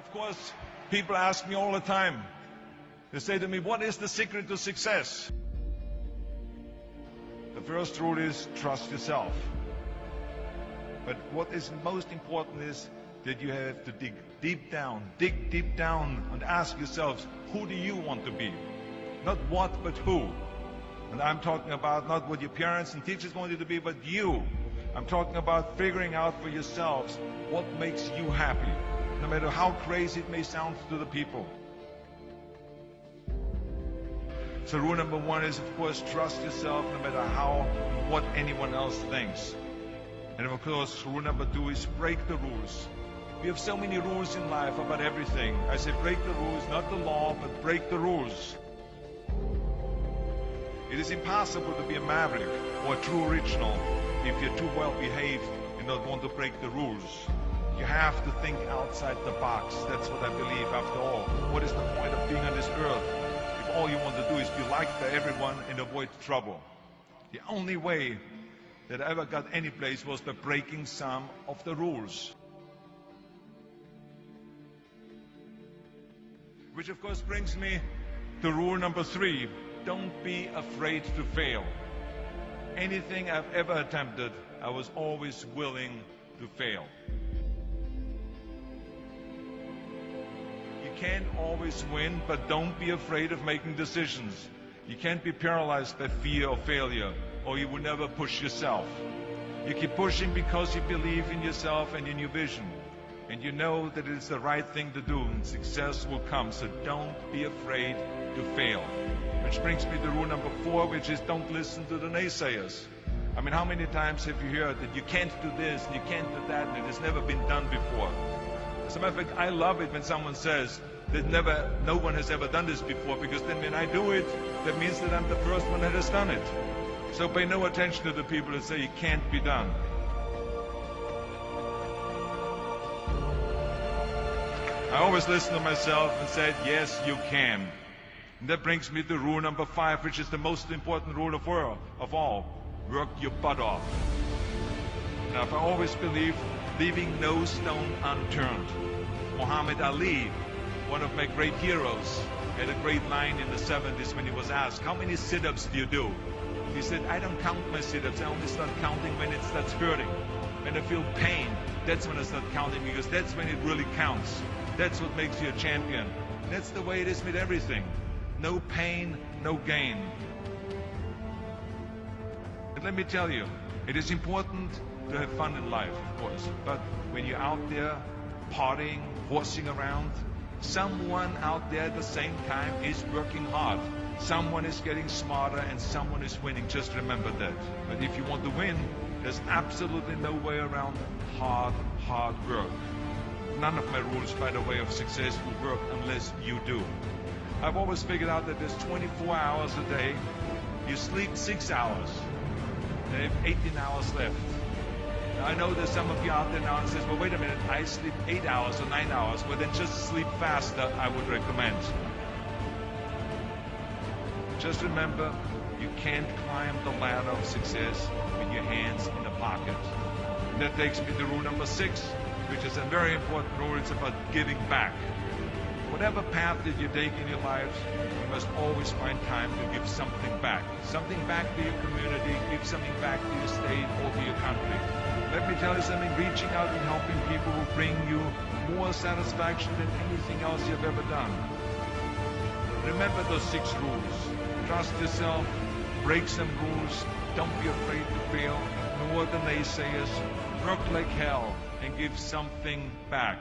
Of course, people ask me all the time. They say to me, what is the secret to success? The first rule is trust yourself. But what is most important is that you have to dig deep down and ask yourselves, who do you want to be? Not what, but who. And I'm talking about not what your parents and teachers want you to be, but you. I'm talking about figuring out for yourselves what makes you happy, no matter how crazy it may sound to the people. So rule number one is, of course, trust yourself no matter what anyone else thinks. And of course, rule number two is break the rules. We have so many rules in life about everything. I say break the rules, not the law, but break the rules. It is impossible to be a maverick or a true original if you're too well behaved and don't want to break the rules. You have to think outside the box. That's what I believe after all. What is the point of being on this earth if all you want to do is be liked by everyone and avoid trouble? The only way that I ever got any place was by breaking some of the rules. Which of course brings me to rule number three. Don't be afraid to fail. Anything I've ever attempted, I was always willing to fail. You can't always win, but don't be afraid of making decisions. You can't be paralyzed by fear of failure, or you will never push yourself. You keep pushing because you believe in yourself and in your vision. And you know that it is the right thing to do, and success will come. So don't be afraid to fail. Which brings me to rule number four, which is don't listen to the naysayers. I mean, how many times have you heard that you can't do this and you can't do that and it has never been done before? As a matter of fact, I love it when someone says that no one has ever done this before, because then when I do it, that means that I'm the first one that has done it. So pay no attention to the people that say it can't be done. I always listen to myself and said, yes, you can. And that brings me to rule number five, which is the most important rule of all. Work your butt off. Now, I always believe leaving no stone unturned. Muhammad Ali, one of my great heroes, had a great line in the 70s when he was asked, how many sit-ups do you do? He said, I don't count my sit-ups. I only start counting when it starts hurting. When I feel pain, that's when I start counting, because that's when it really counts. That's what makes you a champion. That's the way it is with everything. No pain, no gain. But let me tell you, it is important to have fun in life, of course. But when you're out there partying, horsing around, someone out there at the same time is working hard. Someone is getting smarter and someone is winning. Just remember that. But if you want to win, there's absolutely no way around hard work. None of my rules, by the way, of success will work unless you do. I've always figured out that there's 24 hours a day. You sleep 6 hours. And you have 18 hours left. Now, I know there's some of you out there now and says, well, wait a minute, I sleep 8 hours or 9 hours. Well, then just sleep faster, I would recommend. Just remember, you can't climb the ladder of success with your hands in the pocket. And that takes me to rule number 6, which is a very important rule. It's about giving back. Whatever path that you take in your lives, you must always find time to give something back. Something back to your community, give something back to your state or to your country. Let me tell you something, reaching out and helping people will bring you more satisfaction than anything else you've ever done. Remember those 6 rules. Trust yourself, break some rules, don't be afraid to fail, ignore the naysayers, work like hell, and give something back.